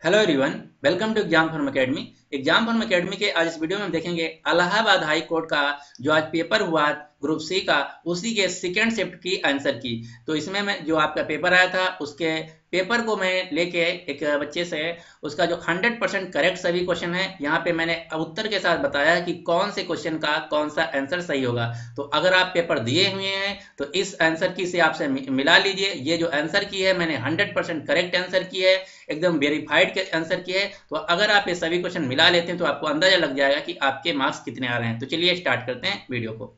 Hello everyone, welcome to exam form academy. Exam form academy के आज इस video में हम देखेंगे इलाहाबाद हाई कोर्ट का जो आज पेपर हुआ ग्रुप सी का, उसी के सेकेंड शिफ्ट की आंसर की। तो इसमें मैं जो आपका पेपर आया था उसके पेपर को मैं लेके एक बच्चे से उसका जो 100% करेक्ट सभी क्वेश्चन है यहाँ पे मैंने उत्तर के साथ बताया कि कौन से क्वेश्चन का कौन सा आंसर सही होगा। तो अगर आप पेपर दिए हुए हैं तो इस आंसर की से आपसे मिला लीजिए। ये जो आंसर की है मैंने 100% करेक्ट आंसर की है, एकदम वेरीफाइड के आंसर की है। तो अगर आप ये सभी क्वेश्चन मिला लेते हैं तो आपको अंदाजा लग जाएगा कि आपके मार्क्स कितने आ रहे हैं। तो चलिए स्टार्ट करते हैं वीडियो को।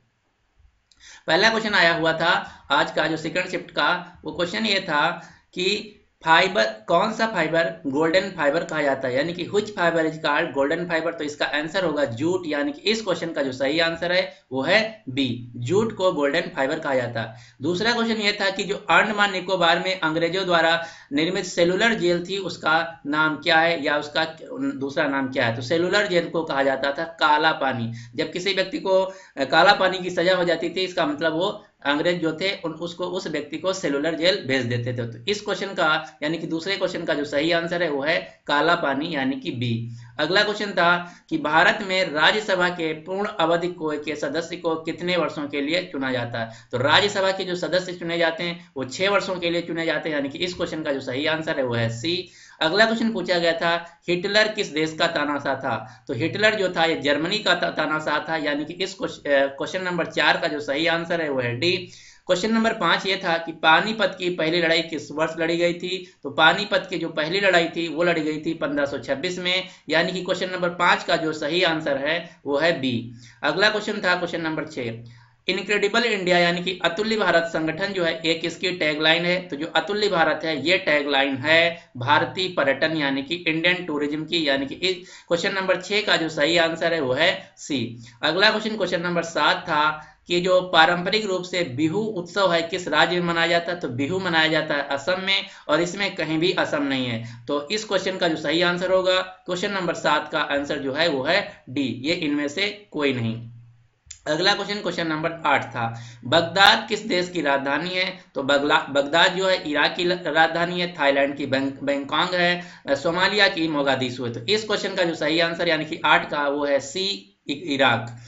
पहला क्वेश्चन आया हुआ था आज का जो सेकंड शिफ्ट का, वो क्वेश्चन ये था कि फाइबर, कौन सा फाइबर गोल्डन फाइबर कहा जाता है, यानी कि which fibre is called golden fibre. तो इसका आंसर होगा जूट, यानी कि इस क्वेश्चन का जो सही आंसर है वो है बी, जूट को गोल्डन फाइबर कहा जाता है। दूसरा क्वेश्चन ये था कि जो अंडमान निकोबार में अंग्रेजों द्वारा निर्मित सेलुलर जेल थी उसका नाम क्या है, या उसका दूसरा नाम क्या है। तो सेलुलर जेल को कहा जाता था काला पानी। जब किसी व्यक्ति को काला पानी की सजा हो जाती थी, इसका मतलब वो अंग्रेज जो थे उसको, उस व्यक्ति को सेलुलर जेल भेज देते थे। तो इस क्वेश्चन का यानी कि दूसरे क्वेश्चन का जो सही आंसर है वो है काला पानी, यानी कि बी। अगला क्वेश्चन था कि भारत में राज्यसभा के पूर्ण अवधि को के सदस्य को कितने वर्षों के लिए चुना जाता है। तो राज्यसभा के जो सदस्य चुने जाते हैं वो 6 वर्षों के लिए चुने जाते हैं, यानी कि इस क्वेश्चन का जो सही आंसर है वो है सी। अगला क्वेश्चन पूछा गया था हिटलर किस देश का तानाशाह था। तो हिटलर जो था ये जर्मनी का तानाशाह था, यानी कि इस क्वेश्चन नंबर 4 का जो सही आंसर है वो है डी। क्वेश्चन नंबर 5 ये था कि पानीपत की पहली लड़ाई किस वर्ष लड़ी गई थी। तो पानीपत की जो पहली लड़ाई थी वो लड़ी गई थी 1526 में, यानी कि क्वेश्चन नंबर 5 का जो सही आंसर है वो है बी। अगला क्वेश्चन था क्वेश्चन नंबर 6, इनक्रेडिबल इंडिया यानी कि अतुल्य भारत संगठन जो है एक इसकी टैगलाइन है। तो जो अतुल्य भारत है ये टैगलाइन है भारतीय पर्यटन यानी कि इंडियन टूरिज्म की, यानी कि क्वेश्चन नंबर 6 का जो सही आंसर है वो है सी। अगला क्वेश्चन क्वेश्चन नंबर 7 था कि जो पारंपरिक रूप से बिहू उत्सव है किस राज्य में मनाया जाता है। तो बिहू मनाया जाता है असम में, और इसमें कहीं भी असम नहीं है। तो इस क्वेश्चन का जो सही आंसर होगा क्वेश्चन नंबर 7 का आंसर जो है वो है डी, ये इनमें से कोई नहीं। अगला क्वेश्चन क्वेश्चन नंबर 8 था बगदाद किस देश की राजधानी है। तो बगदाद जो है इराक की राजधानी है, थाईलैंड की बैंकॉक है, सोमालिया की मोगादिशु है। तो इस क्वेश्चन का जो सही आंसर यानी कि 8 का वो है सी, इराक।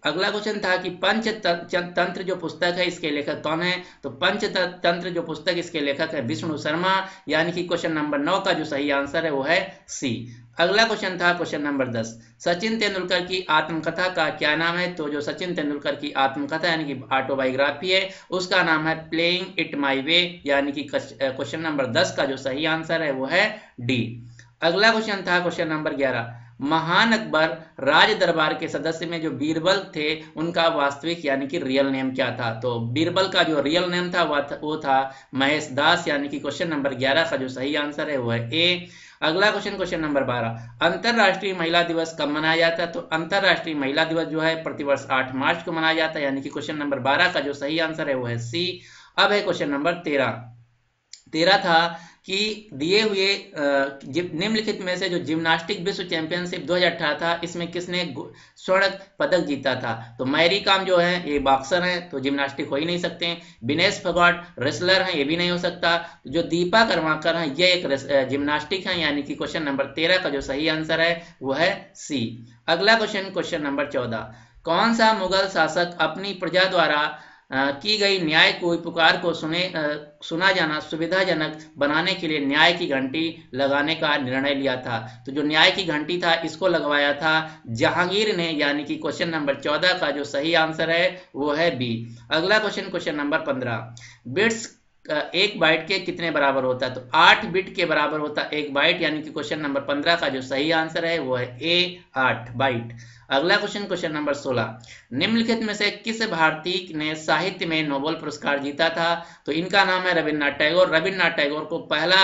अगला क्वेश्चन था कि पंचतंत्र जो पुस्तक है इसके लेखक कौन है। तो पंचतंत्र जो पुस्तक इसके लेखक है विष्णु शर्मा, यानी कि क्वेश्चन नंबर 9 का जो सही आंसर है वो है सी। अगला क्वेश्चन था क्वेश्चन नंबर 10, सचिन तेंदुलकर की आत्मकथा का क्या नाम है। तो जो सचिन तेंदुलकर की आत्मकथा यानी कि ऑटोबायोग्राफी है उसका नाम है प्लेइंग इट माई वे, यानी कि क्वेश्चन नंबर 10 का जो सही आंसर है वो है डी। अगला क्वेश्चन था क्वेश्चन नंबर 11, महान अकबर राज दरबार के सदस्य में जो बीरबल थे उनका वास्तविक यानी कि रियल नेम क्या था। तो बीरबल का जो रियल नेम था वो था महेश दास, यानी कि क्वेश्चन नंबर 11 का जो सही आंसर है वो है ए। अगला क्वेश्चन क्वेश्चन नंबर 12, अंतरराष्ट्रीय महिला दिवस कब मनाया जाता है। तो अंतरराष्ट्रीय महिला दिवस जो है प्रतिवर्ष 8 मार्च को मनाया जाता है, यानी कि क्वेश्चन नंबर 12 का जो सही आंसर है वो है सी। अब है क्वेश्चन नंबर 13 था कि दिए हुए निम्नलिखित में से जो जिम्नास्टिक विश्व चैंपियनशिप 2018 था इसमें किसने स्वर्ण पदक जीता था। तो मैरी कॉम जो है ये बॉक्सर हैं तो जिम्नास्टिक हो ही नहीं सकते। विनेश फोगाट रेसलर हैं, ये भी नहीं हो सकता। तो जो दीपा कर्माकर हैं ये एक जिम्नास्टिक हैं, यानी कि क्वेश्चन नंबर 13 का जो सही आंसर है वो है सी। अगला क्वेश्चन क्वेश्चन नंबर 14, कौन सा मुगल शासक अपनी प्रजा द्वारा की गई न्याय को पुकार को सुना जाना सुविधाजनक बनाने के लिए न्याय की घंटी लगाने का निर्णय लिया था। तो जो न्याय की घंटी था इसको लगवाया था जहांगीर ने, यानी कि क्वेश्चन नंबर 14 का जो सही आंसर है वो है बी। अगला क्वेश्चन क्वेश्चन नंबर 15, बिट्स एक बाइट के कितने बराबर होता है। तो 8 बिट के बराबर होता है एक बाइट, यानी कि क्वेश्चन नंबर 15 का जो सही आंसर है वो है ए, 8 बाइट। अगला क्वेश्चन क्वेश्चन नंबर 16, निम्नलिखित में से किस भारतीय ने साहित्य में नोबेल पुरस्कार जीता था। तो इनका नाम है रविन्द्रनाथ टैगोर। रविन्द्रनाथ टैगोर को पहला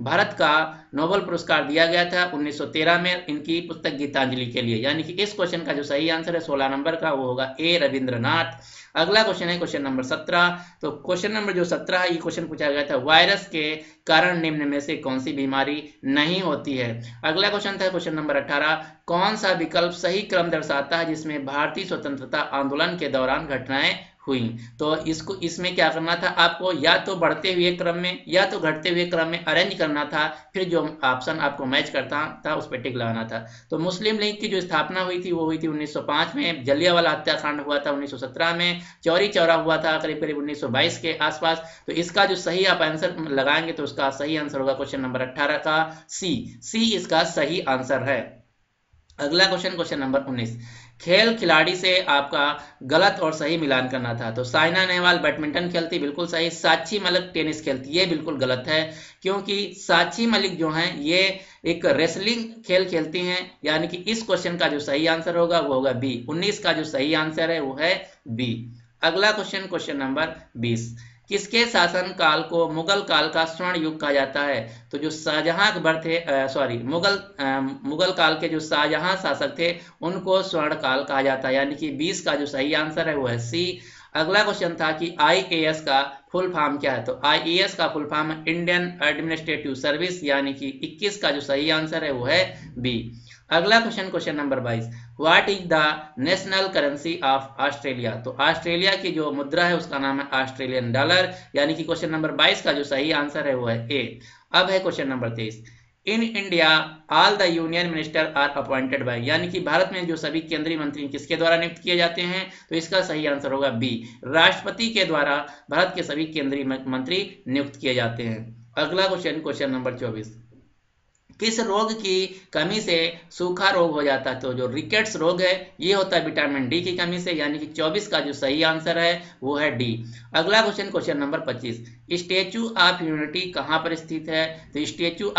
भारत का नोबेल पुरस्कार दिया गया था 1913 में इनकी पुस्तक गीतांजलि के लिए, यानी कि इस क्वेश्चन का जो सही आंसर है 16 नंबर का वो होगा ए, रविंद्रनाथ। अगला क्वेश्चन है क्वेश्चन नंबर 17। तो क्वेश्चन नंबर जो 17 है ये क्वेश्चन पूछा गया था वायरस के कारण निम्न में से कौन सी बीमारी नहीं होती है। अगला क्वेश्चन था क्वेश्चन नंबर 18, कौन सा विकल्प सही क्रम दर्शाता है जिसमें भारतीय स्वतंत्रता आंदोलन के दौरान घटनाएं हुई। तो इसमें क्या करना था आपको, या तो बढ़ते हुए क्रम में या तो घटते हुए क्रम में अरेंज करना था, फिर जो ऑप्शन आपको मैच करता था उस पर टिक लगाना था। तो मुस्लिम लीग की जो स्थापना हुई थी वो हुई थी 1905 में, जलियांवाला हत्याकांड हुआ था 1917 में, चौरी चौरा हुआ था करीब करीब 1922 के आसपास। तो इसका जो सही आप आंसर लगाएंगे तो उसका सही आंसर होगा क्वेश्चन नंबर 18 का सी इसका सही आंसर है। अगला क्वेश्चन नंबर 19, खेल खिलाड़ी से आपका गलत और सही मिलान करना था। तो साइना नेहवाल बैडमिंटन खेलती, बिल्कुल सही। साक्षी मलिक टेनिस खेलती, ये बिल्कुल गलत है, क्योंकि साक्षी मलिक जो हैं ये एक रेसलिंग खेल खेलती हैं, यानी कि इस क्वेश्चन का जो सही आंसर होगा वो होगा बी। 19 का जो सही आंसर है वो है बी। अगला क्वेश्चन नंबर 20, किसके शासन काल को मुगल काल का स्वर्ण युग कहा जाता है। तो जो शाहजहां अकबर थे, मुगल काल के जो शाहजहां शासक थे उनको स्वर्ण काल कहा जाता है, यानी कि 20 का जो सही आंसर है वो है सी। अगला क्वेश्चन था कि आईएएस का फुल फॉर्म क्या है। तो आईएएस का full form Indian administrative service, यानी कि 21 का जो सही आंसर है वो है बी। अगला question number 22, what is the national currency of Australia. तो ऑस्ट्रेलिया की जो मुद्रा है उसका नाम है ऑस्ट्रेलियन डॉलर, यानी कि क्वेश्चन नंबर 22 का जो सही आंसर है वो है ए। अब है question number 23, in India all the union minister are appointed by, यानी कि भारत में जो सभी केंद्रीय मंत्री किसके द्वारा नियुक्त किए जाते हैं। तो इसका सही आंसर होगा बी, राष्ट्रपति के द्वारा भारत के सभी केंद्रीय मंत्री नियुक्त किए जाते हैं। अगला क्वेश्चन नंबर 24, किस रोग की कमी से सूखा रोग हो जाता है। तो जो रिकेट्स रोग है ये होता है विटामिन डी की कमी से, यानी कि 24 का जो सही आंसर है वो है डी। अगला question number 25, statue of unity कहाँ पर स्थित है। तो स्टेचू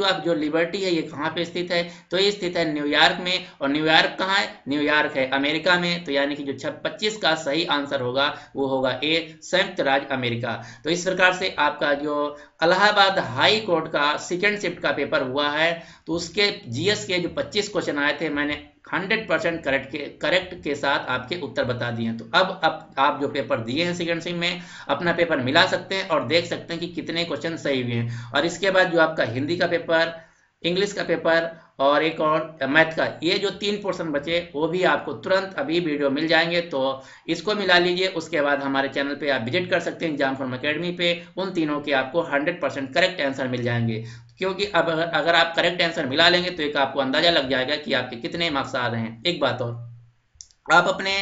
ऑफ जो लिबर्टी है ये कहाँ पे स्थित है। तो ये स्थित है न्यूयॉर्क में, और न्यूयॉर्क कहाँ है, न्यूयॉर्क है अमेरिका में। तो यानी कि जो 25 का सही आंसर होगा वो होगा ए, संयुक्त राज्य अमेरिका। तो इस प्रकार से आपका जो इलाहाबाद हाई कोर्ट का सेकेंड शिफ्ट का पेपर हुआ है, तो उसके जीएस के जो 25 क्वेश्चन आए थे मैंने 100% करेक्ट के साथ आपके उत्तर बता दिए हैं। तो अब आप जो पेपर दिए हैं सेकेंड शिफ्ट में अपना पेपर मिला सकते हैं और देख सकते हैं कि कितने क्वेश्चन सही हुए हैं। और इसके बाद जो आपका हिंदी का पेपर, इंग्लिश का पेपर और एक और मैथ का, ये जो 3 पोर्शन बचे वो भी आपको तुरंत अभी वीडियो मिल जाएंगे, तो इसको मिला लीजिए। उसके बाद हमारे चैनल पे आप विजिट कर सकते हैं एग्जाम फॉर्म अकेडमी पे, उन तीनों के आपको 100% करेक्ट आंसर मिल जाएंगे। क्योंकि अब अगर आप करेक्ट आंसर मिला लेंगे तो एक आपको अंदाजा लग जाएगा कि आपके कितने मार्क्स आ रहे हैं। एक बात और, आप अपने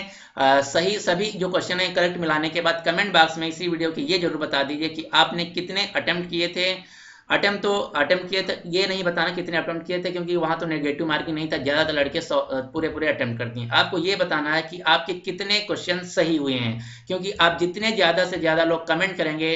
सही सभी जो क्वेश्चन है करेक्ट मिलाने के बाद कमेंट बॉक्स में इसी वीडियो के ये जरूर बता दीजिए कि आपने कितने अटेम्प्ट किए थे। अटेम्प्ट किए थे, ये नहीं बताना कितने अटेम्प्ट किए थे, क्योंकि वहां तो नेगेटिव मार्किंग नहीं था, ज्यादातर लड़के पूरे अटेम्प्ट करती हैं। आपको ये बताना है कि आपके कितने क्वेश्चन सही हुए हैं, क्योंकि आप जितने ज्यादा से ज्यादा लोग कमेंट करेंगे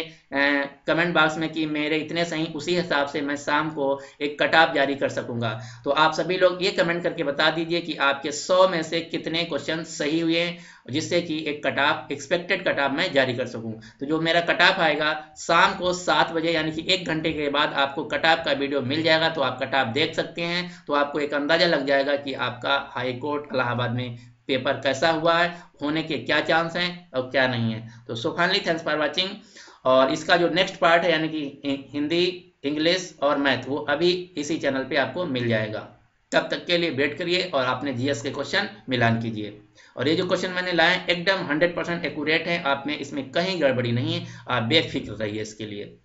कमेंट बॉक्स में कि मेरे इतने सही, उसी हिसाब से मैं शाम को एक कट ऑफ जारी कर सकूंगा। तो आप सभी लोग ये कमेंट करके बता दीजिए कि आपके 100 में से कितने क्वेश्चन सही हुए हैं, जिससे कि एक cut off, expected cut off मैं जारी कर सकूं। तो जो मेरा कट ऑफ आएगा शाम को 7 बजे, यानी कि 1 घंटे के बाद आपको कट ऑफ का वीडियो मिल जाएगा, तो आप कट ऑफ देख सकते हैं। तो आपको एक अंदाजा लग जाएगा कि आपका हाई कोर्ट इलाहाबाद में पेपर कैसा हुआ है, होने के क्या चांस हैं और क्या नहीं है। तो so finally thanks for watching. और इसका जो नेक्स्ट पार्ट है यानी कि हिंदी, इंग्लिश और मैथ, वो अभी इसी चैनल पे आपको मिल जाएगा। तब तक के लिए वेट करिए और अपने जीएस के क्वेश्चन मिलान कीजिए। और ये जो क्वेश्चन मैंने लाए एकदम 100% एक्यूरेट है, आप में इसमें कहीं गड़बड़ी नहीं है, आप बेफिक्र रहिए इसके लिए।